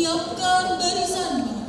Siapkan barisanmu.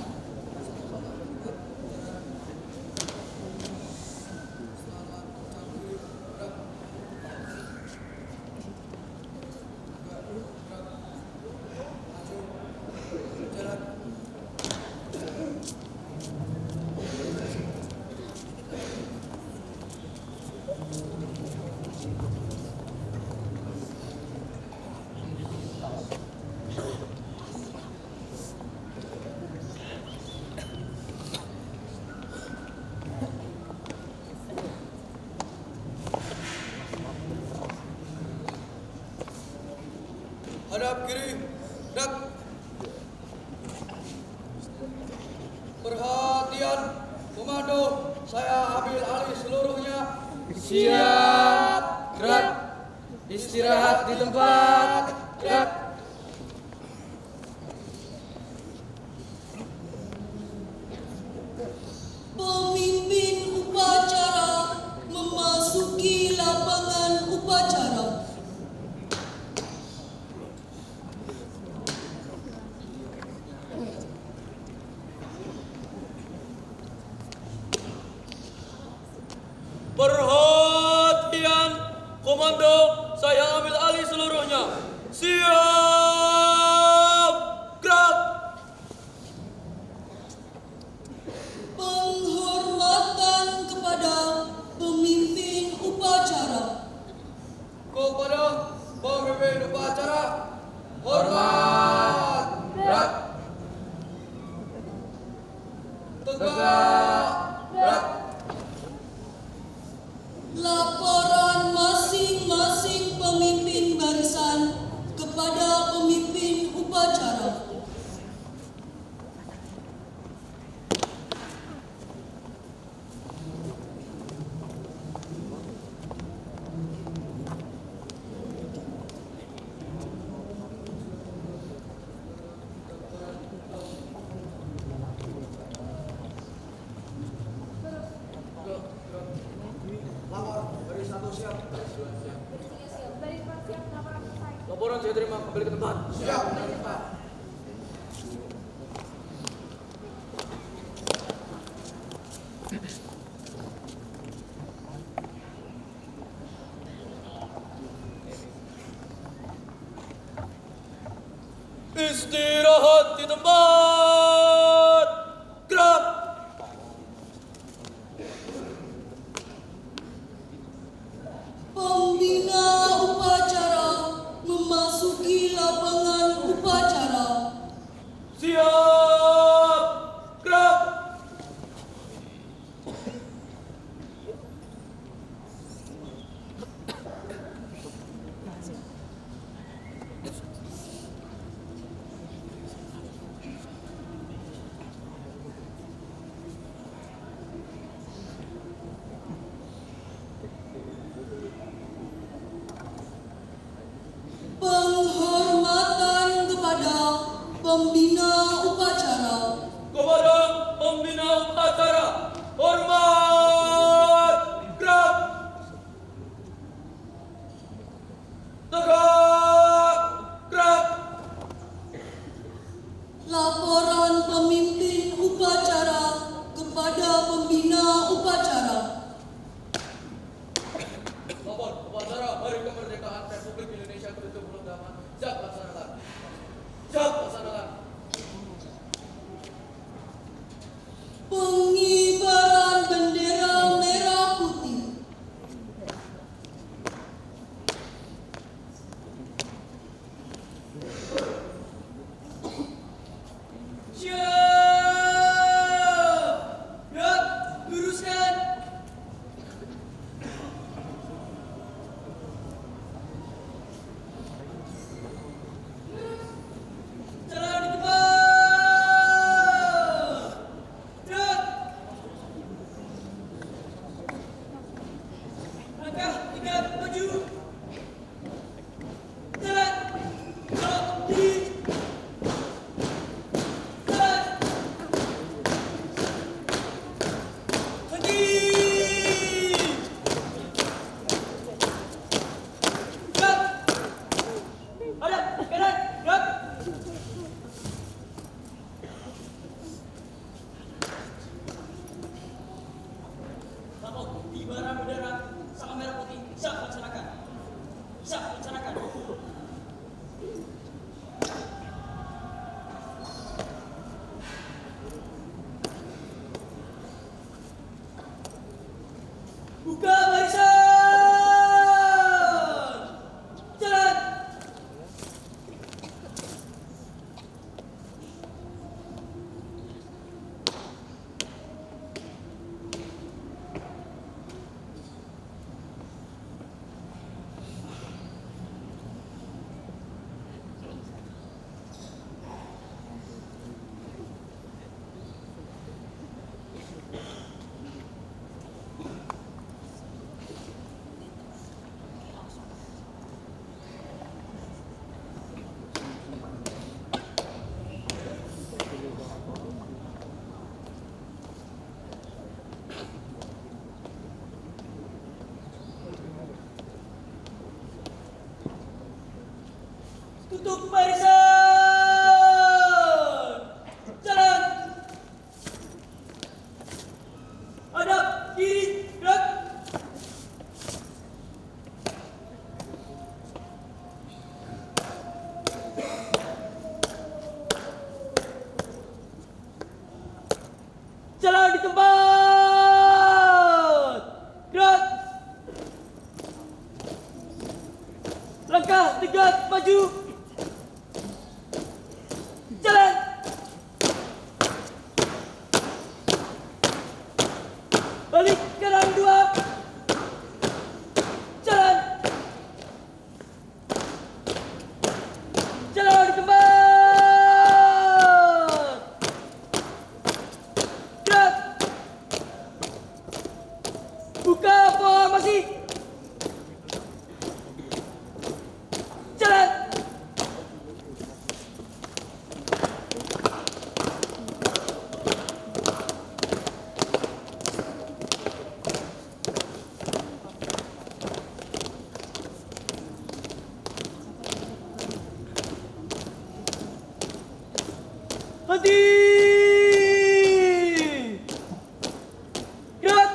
Hadap kiri, gerak. Perhatian, komando, saya ambil alih seluruhnya. Siap, gerak. Istirahat di tempat, gerak. Pemimpin upacara memasuki lapangan upacara. Perhatian, komando, saya ambil alih seluruhnya. Siap, gerak. Penghormatan kepada pemimpin upacara. Kepada pemimpin upacara, hormat, gerak. Tegak, gerak. Laporan masing-masing pemimpin barisan kepada pemimpin upacara. Laporan saya terima, kembali ke tempat. Siap. Istirahat di tempat. Gerak. Pembina upacara memasuki lapangan upacara. Siap. Gerak. Penghormatan kepada pembina upacara. Kepada pembina upacara, hormat, gerak. Tegak, gerak. Laporan pemimpin upacara kepada pembina upacara. Lapor upacara Hari Kemerdekaan Republik Indonesia ke-76. Siap laksanakan. Siap laksanakan. Untuk barisan. Jalan. Hadap kiri, gerak. Jalan di tempat. Gerak. Langkah tegak maju. Jalan. Balik kanan dua. Jalan. Jalan di tempat. Gerak. Buka formasi. Jalan. Henti. Gerak.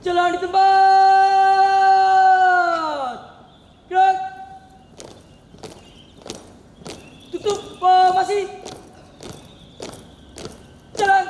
Jalan di tempat. Gerak. Tutup formasi. Jalan.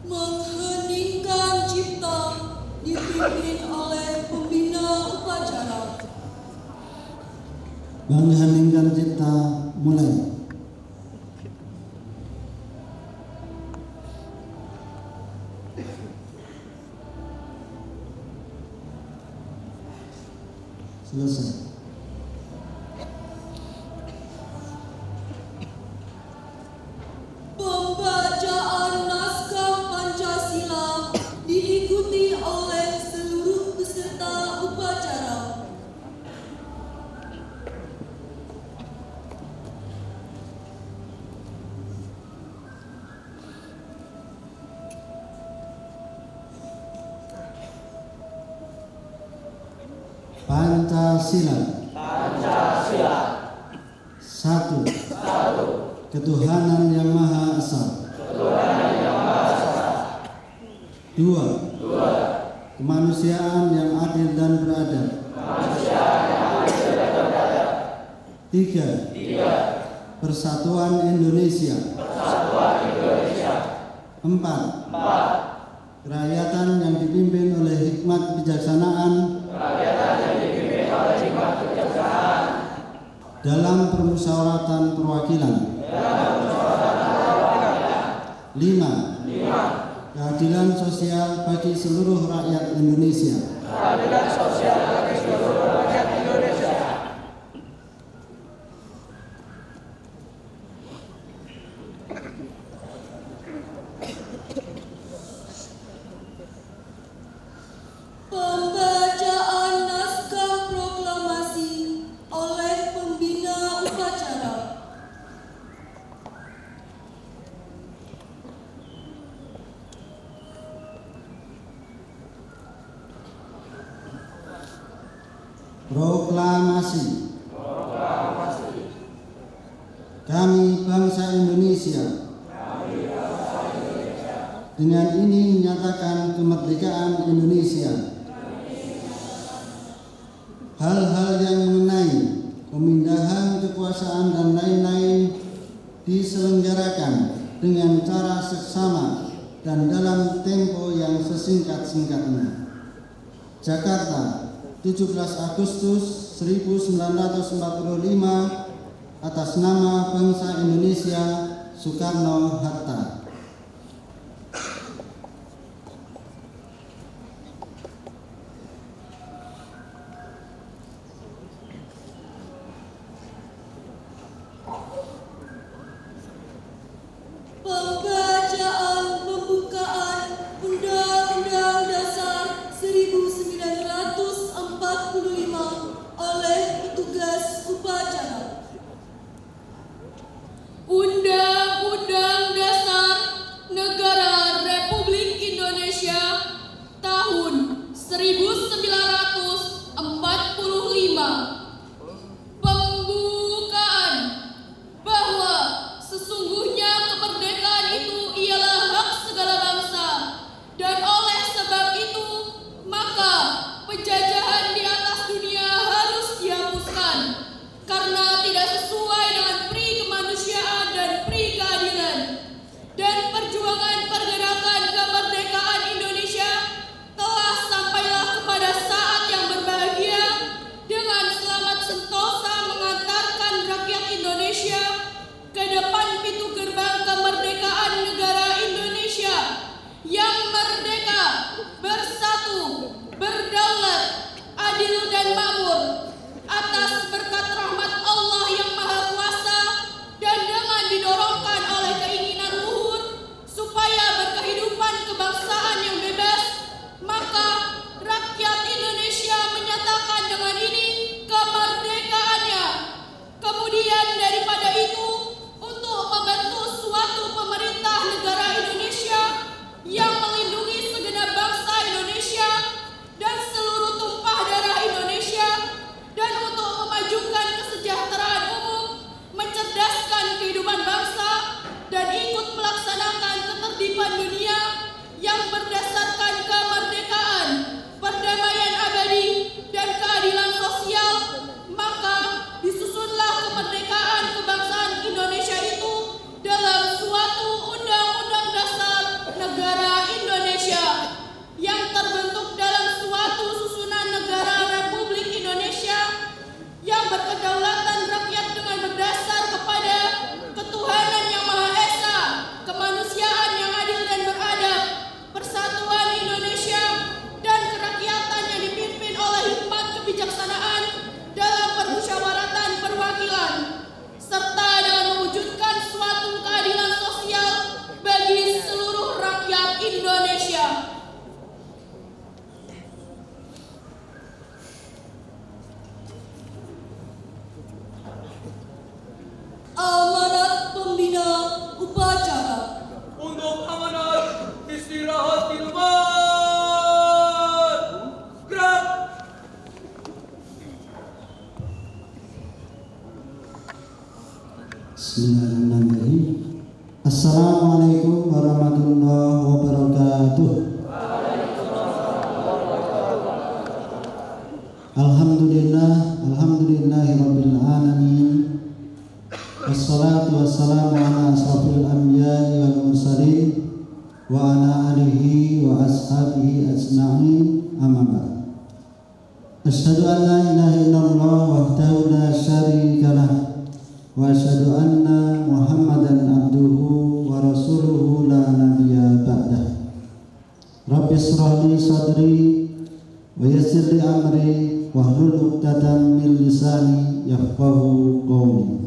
Mengheningkan cipta dipimpin oleh pembina upacara. Mengheningkan cipta mulai. Selesai. Pembacaan naskah Pancasila diikuti oleh seluruh peserta upacara. Pancasila. Satu. Ketuhanan yang Maha Esa. Dua. Kemanusiaan yang adil dan beradab. Tiga. Persatuan Indonesia. Empat. Kerakyatan yang dipimpin oleh hikmat kebijaksanaan. Dalam permusyawaratan perwakilan. 5. Keadilan sosial bagi seluruh rakyat Indonesia. Pembacaan naskah proklamasi oleh pembina upacara. Proklamasi. Kami bangsa Indonesia. Dengan ini menyatakan kemerdekaan Indonesia. Hal-hal yang mengenai pemindahan kekuasaan dan lain-lain diselenggarakan dengan cara seksama dan dalam tempo yang sesingkat-singkatnya. Jakarta, 17 Agustus 1945, atas nama bangsa Indonesia, Soekarno-Hatta. berdaulat, adil dan makmur, atas berkat rahmat Allah yang Maha Kuasa dan dengan didorongkan oleh keinginan luhur supaya berkehidupan kebangsaan yang bebas, maka rakyat Indonesia menyatakan dengan ini kemerdekaannya. Kemudian daripada itu, untuk membentuk suatu pemerintah negara Indonesia yang melindungi segenap bangsa Indonesia dan seluruh tumpah darah Indonesia, dan untuk memajukan kesejahteraan umum, mencerdaskan kehidupan bangsa, dan ikut melaksanakan ketertiban dunia yang berdasarkan kemerdekaan, perdamaian abadi, dan keadilan sosial, maka disusunlah kemerdekaan kebangsaan Indonesia itu dalam suatu Undang-Undang Dasar Negara Indonesia yang terbentuk dalam suatu susunan negara Republik Indonesia yang berkedaulatan rakyat dengan berdasar kepada ketuhanan yang Maha Esa, kemanusiaan yang adil dan beradab, persatuan Indonesia, dan kerakyatan yang dipimpin oleh hikmat kebijaksanaan dalam permusyawaratan perwakilan, serta dengan mewujudkan suatu keadilan sosial bagi seluruh rakyat Indonesia. Amanat pembina upacara. Untuk amanat istirahat di tempat. Gerak. Bismillahirrahmanirrahim. Assalamualaikum warahmatullahi wabarakatuh. Alhamdulillahirabbil alamin. Wassalatu wassalamu ala asrofil anbiya'i wal mursalin wa ala alihi wa ashabihi ajma'in, amma ba'd. Asyhadu an la ilaha illallah wahdahu la syarika lah wa asyhadu anna Muhammadan abduhu wa rasuluhu la nabiyya ba'dah. Rabbi shrah li sadri wa yassir li amri wahlul 'uqdatam min lisani yafqahu qawli.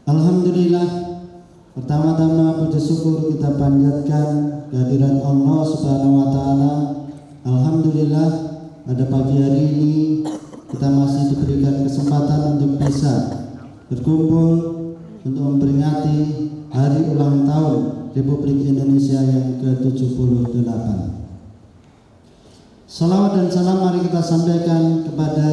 Alhamdulillah, pertama-tama puji syukur kita panjatkan kehadiran Allah Subhanahu wa taala. Alhamdulillah, pada pagi hari ini kita masih diberikan kesempatan untuk bisa berkumpul untuk memperingati hari ulang tahun Republik Indonesia yang ke-78. Salawat dan salam mari kita sampaikan kepada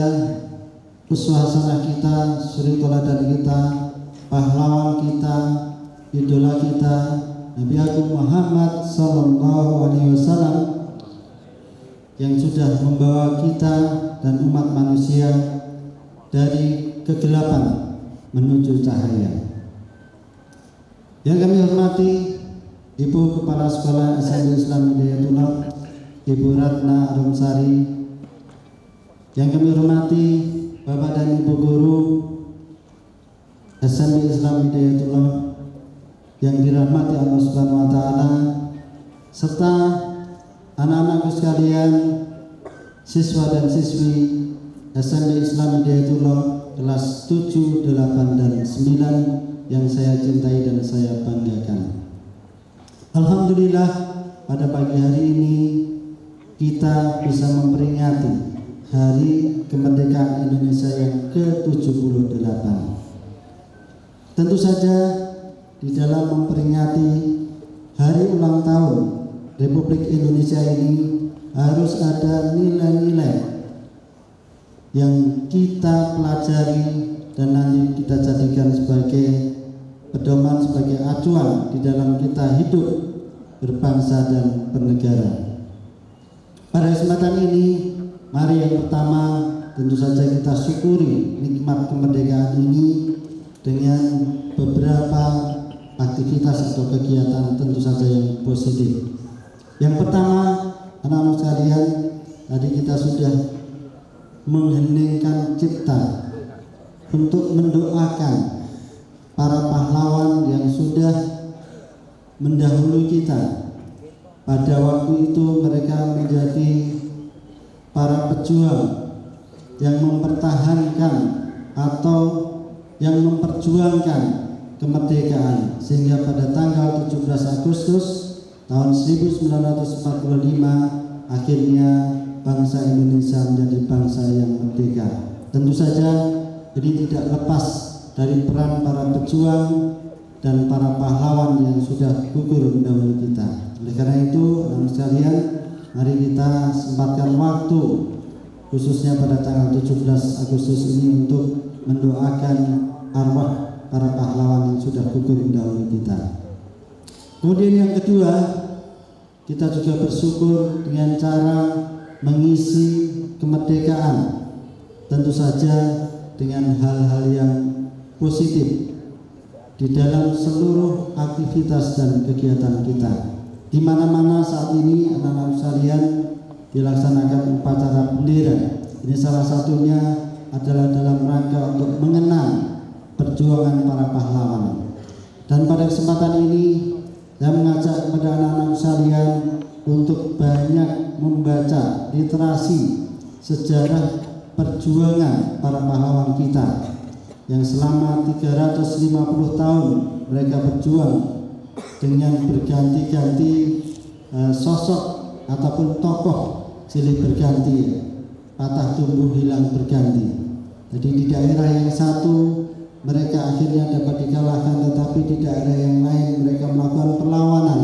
uswah hasanah kita, suri teladan kita, pahlawan kita, idola kita, Nabi Agung Muhammad sallallahu alaihi wasallam yang sudah membawa kita dan umat manusia dari kegelapan menuju cahaya. Yang kami hormati Ibu Kepala Sekolah SMP Islam Hidayatullah, Ibu Ratna Arumsari. Yang kami hormati Bapak dan Ibu Guru SMP Islam Hidayatullah yang dirahmati Allah Subhanahu wa taala, serta anak-anakku sekalian, siswa dan siswi SMP Islam Hidayatullah kelas 7, 8 dan 9 yang saya cintai dan saya banggakan. Alhamdulillah, pada pagi hari ini kita bisa memperingati Hari Kemerdekaan Indonesia yang ke-78. Tentu saja di dalam memperingati hari ulang tahun Republik Indonesia ini harus ada nilai-nilai yang kita pelajari dan nanti kita jadikan sebagai pedoman, sebagai acuan di dalam kita hidup berbangsa dan bernegara. Pada kesempatan ini, mari yang pertama tentu saja kita syukuri nikmat kemerdekaan ini dengan beberapa aktivitas atau kegiatan tentu saja yang positif. Yang pertama, anak-anak sekalian, tadi kita sudah mengheningkan cipta untuk mendoakan para pahlawan yang sudah mendahului kita. Pada waktu itu mereka menjadi para pejuang yang mempertahankan atau yang memperjuangkan kemerdekaan, sehingga pada tanggal 17 Agustus tahun 1945 akhirnya bangsa Indonesia menjadi bangsa yang merdeka. Tentu saja ini tidak lepas dari peran para pejuang dan para pahlawan yang sudah gugur mendahului kita. Oleh karena itu, teman sekalian, mari kita sempatkan waktu khususnya pada tanggal 17 Agustus ini untuk mendoakan arwah para pahlawan yang sudah gugur mendahului kita. Kemudian yang kedua, kita juga bersyukur dengan cara mengisi kemerdekaan, tentu saja dengan hal-hal yang positif di dalam seluruh aktivitas dan kegiatan kita. Di mana-mana saat ini anak-anak sekalian dilaksanakan upacara bendera. Ini salah satunya adalah dalam rangka untuk mengenang perjuangan para pahlawan. Dan pada kesempatan ini saya mengajak kepada anak-anak sekalian untuk banyak membaca literasi sejarah perjuangan para pahlawan kita yang selama 350 tahun mereka berjuang dengan berganti-ganti sosok ataupun tokoh silih berganti, patah tumbuh hilang berganti. Jadi di daerah yang satu mereka akhirnya dapat dikalahkan, tetapi di daerah yang lain mereka melakukan perlawanan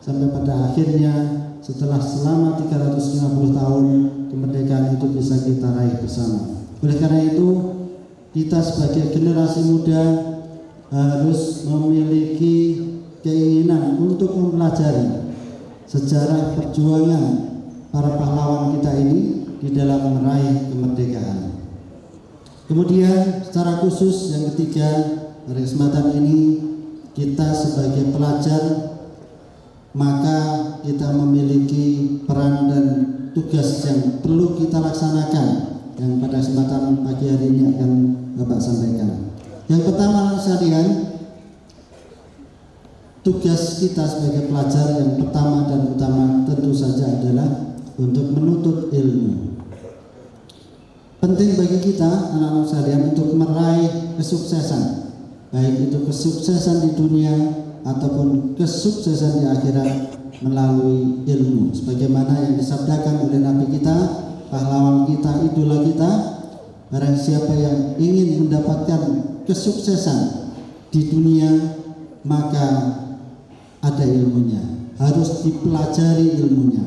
sampai pada akhirnya setelah selama 350 tahun kemerdekaan itu bisa kita raih bersama. Oleh karena itu kita sebagai generasi muda harus memiliki keinginan untuk mempelajari sejarah perjuangan para pahlawan kita ini di dalam meraih kemerdekaan. Kemudian secara khusus yang ketiga, pada kesempatan ini kita sebagai pelajar maka kita memiliki peran dan tugas yang perlu kita laksanakan, yang pada kesempatan pagi hari ini akan Bapak sampaikan. Yang pertama sekalian, tugas kita sebagai pelajar yang pertama dan utama tentu saja adalah untuk menuntut ilmu. Penting bagi kita anak-anak sekalian untuk meraih kesuksesan, baik itu kesuksesan di dunia ataupun kesuksesan di akhirat melalui ilmu, sebagaimana yang disabdakan oleh Nabi kita, pahlawan kita, idola kita. Barang siapa yang ingin mendapatkan kesuksesan di dunia, maka ada ilmunya, harus dipelajari ilmunya.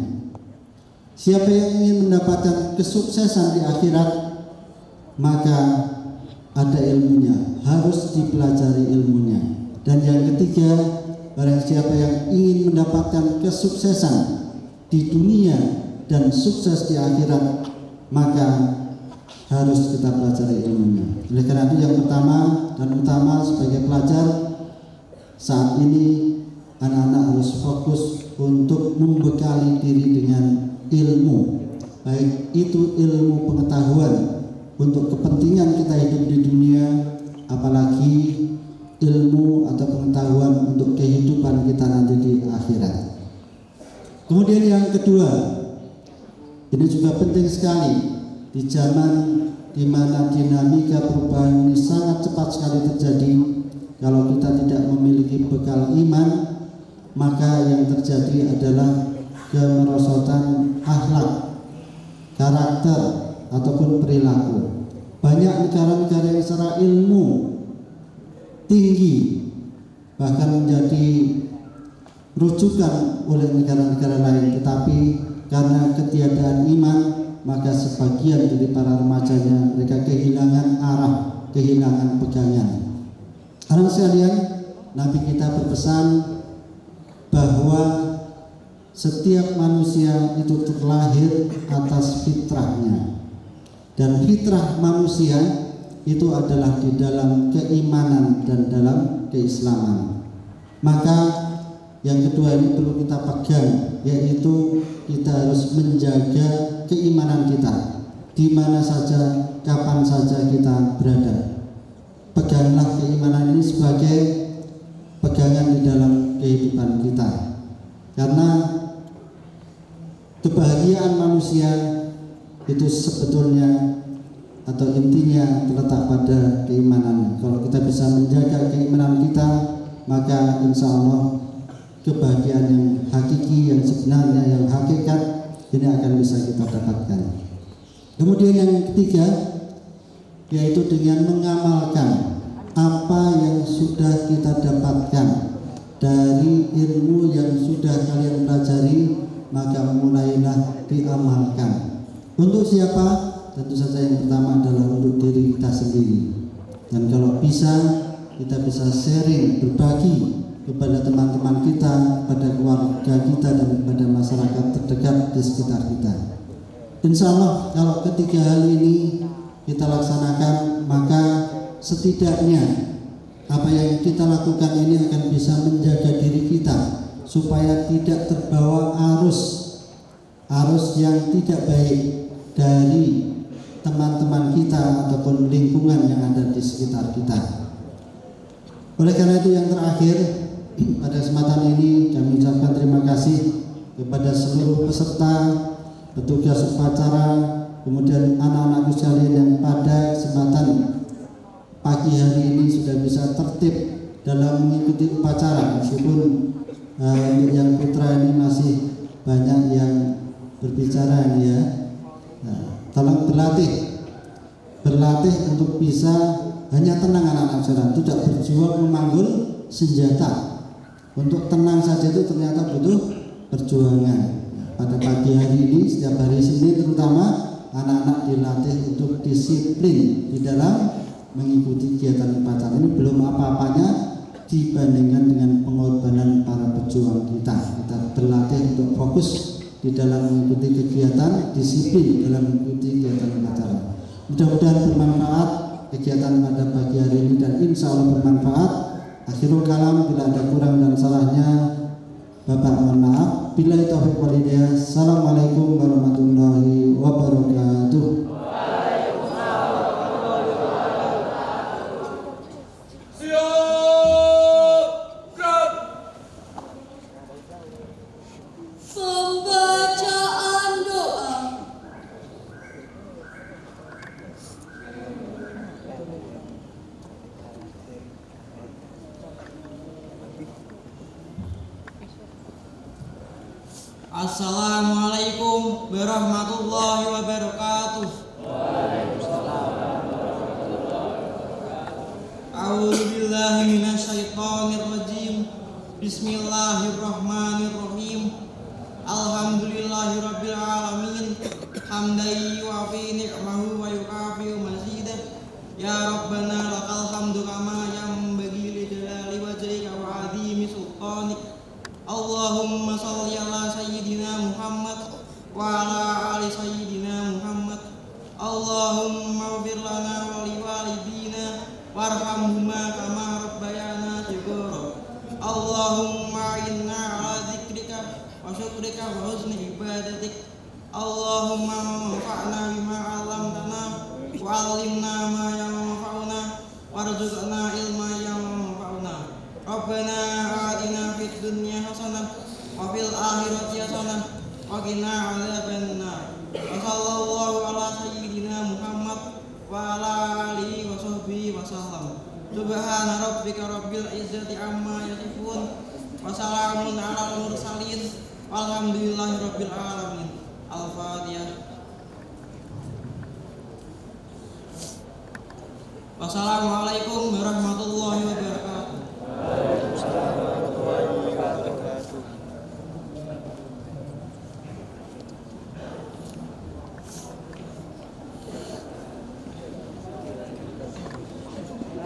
Siapa yang ingin mendapatkan kesuksesan di akhirat, maka ada ilmunya, harus dipelajari ilmunya. Dan yang ketiga, barang siapa yang ingin mendapatkan kesuksesan di dunia dan sukses di akhirat, maka harus kita pelajari ilmunya. Oleh karena itu yang pertama dan utama sebagai pelajar saat ini, anak-anak harus fokus untuk membekali diri dengan ilmu, baik itu ilmu pengetahuan untuk kepentingan kita hidup di dunia, apalagi ilmu atau pengetahuan untuk kehidupan kita nanti di akhirat. Kemudian yang kedua, ini juga penting sekali di zaman di mana dinamika perubahan ini sangat cepat sekali terjadi. Kalau kita tidak memiliki bekal iman, maka yang terjadi adalah kemerosotan akhlak, karakter ataupun perilaku. Banyak negara-negara yang secara ilmu tinggi, bahkan menjadi rujukan oleh negara-negara lain, tetapi karena ketiadaan iman, maka sebagian dari para remajanya mereka kehilangan arah, kehilangan pegangan. Anak sekalian, Nabi kita berpesan bahwa setiap manusia itu terlahir atas fitrahnya, dan fitrah manusia itu adalah di dalam keimanan dan dalam keislaman. Maka yang kedua ini perlu kita pegang, yaitu kita harus menjaga keimanan kita di mana saja, kapan saja kita berada. Peganglah keimanan ini sebagai pegangan di dalam kehidupan kita, karena kebahagiaan manusia itu sebetulnya atau intinya terletak pada keimanan. Kalau kita bisa menjaga keimanan kita, maka insya Allah kebahagiaan yang hakiki, yang sebenarnya, yang hakikat ini akan bisa kita dapatkan. Kemudian yang ketiga, yaitu dengan mengamalkan apa yang sudah kita dapatkan dari ilmu yang sudah kalian pelajari, maka mulailah diamalkan. Untuk siapa? Tentu saja yang pertama adalah untuk diri kita sendiri. Dan kalau bisa, kita bisa sharing, berbagi kepada teman-teman kita, kepada keluarga kita, dan kepada masyarakat terdekat di sekitar kita. Insya Allah kalau ketiga hal ini kita laksanakan, maka setidaknya apa yang kita lakukan ini akan bisa menjaga diri kita supaya tidak terbawa arus yang tidak baik dari teman-teman kita ataupun lingkungan yang ada di sekitar kita. Oleh karena itu yang terakhir, pada kesempatan ini kami ucapkan terima kasih kepada seluruh peserta, petugas upacara, kemudian anak-anakku sekalian yang pada kesempatan pagi hari ini sudah bisa tertib dalam mengikuti upacara, meskipun yang putra ini masih banyak yang berbicara ini ya. Tolong berlatih untuk bisa hanya tenang anak-anak sekalian, tidak berjuang memanggul senjata. Untuk tenang saja itu ternyata butuh perjuangan. Pada pagi hari ini, setiap hari Senin terutama, anak-anak dilatih untuk disiplin di dalam mengikuti kegiatan upacara. Ini belum apa-apanya dibandingkan dengan pengorbanan para pejuang kita. Kita berlatih untuk fokus di dalam mengikuti kegiatan, disiplin dalam mengikuti kegiatan upacara. Mudah-mudahan bermanfaat kegiatan pada pagi hari ini dan insya Allah bermanfaat. Akhirul kalam, bila ada kurang dan salahnya Bapak mohon maaf. Billahi taufiq wal hidayah. Assalamualaikum warahmatullahi wabarakatuh. Pembacaan doa. Assalamualaikum warahmatullahi wabarakatuh. A'udzu billahi minasyaitonir rajim. Bismillahirrahmanirrahim. Alhamdulillahirabbil alamin. Hamdan yu'afi ni'mahu wa yukafi mazidah. Ya Rabbana lakal hamdu kama yanbaghi li jalali wajhika wa 'azimi sultanik. Allahumma shalli ala sayyidina Muhammad wa ala ali sayyidina Muhammad. Allahumma ighfir lana wa liwalidina warhamhuma kama rabbayana shighara. Allahumma inna ala dzikrika wa syukrika wa husni ibadatik. Allahumma manfa'na bima 'allamtana wa 'allimna ma yanfa'una warzuqna ilma yanfa'una. Rabbana atina fid dunya hasanah wa fil akhirati hasanah wa qina 'adzabannar. Wa sallallahu ala sayyidina Muhammad wa ala alihi wa sahbihi wa sallam. Subhana rabbika rabbil izzati amma yasifun wa salamun alal mursalin walhamdulillahi rabbil alamin. Al-Fatihah. Wassalamualaikum warahmatullahi wabarakatuh.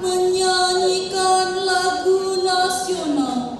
Menyanyikan lagu nasional.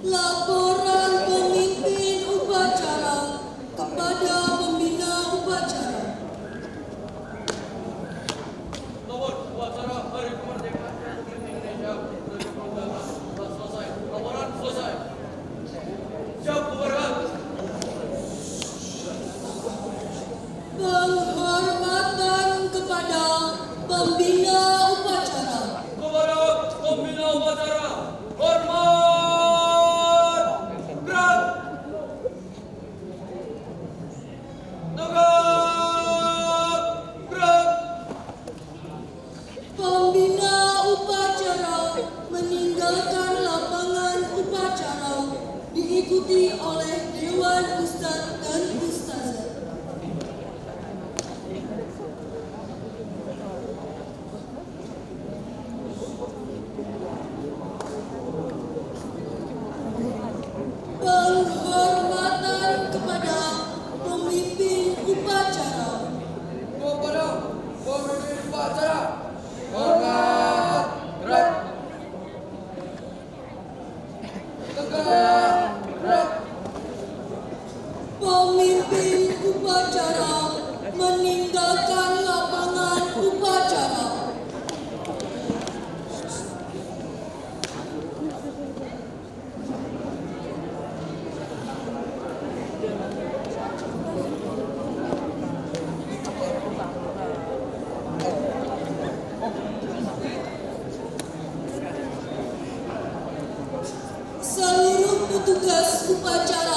Laporan pemimpin upacara kepada pembina upacara. Nomor upacara Hari Kemerdekaan Republik Indonesia 2019 telah selesai. Laporan selesai. Siap bubarkan. Penghormatan kepada pembina upacara. Kepada pembina upacara, hormat, gerak, tegak, gerak. Pembina upacara meninggalkan lapangan upacara diikuti oleh Dewan Ustadz dan Ustazah. Penghormatan kepada pemimpin upacara. Kepada pemimpin upacara, hormat, gerak, tegak, gerak. Pemimpin upacara meninggalkan lapangan upacara. Seluruh petugas upacara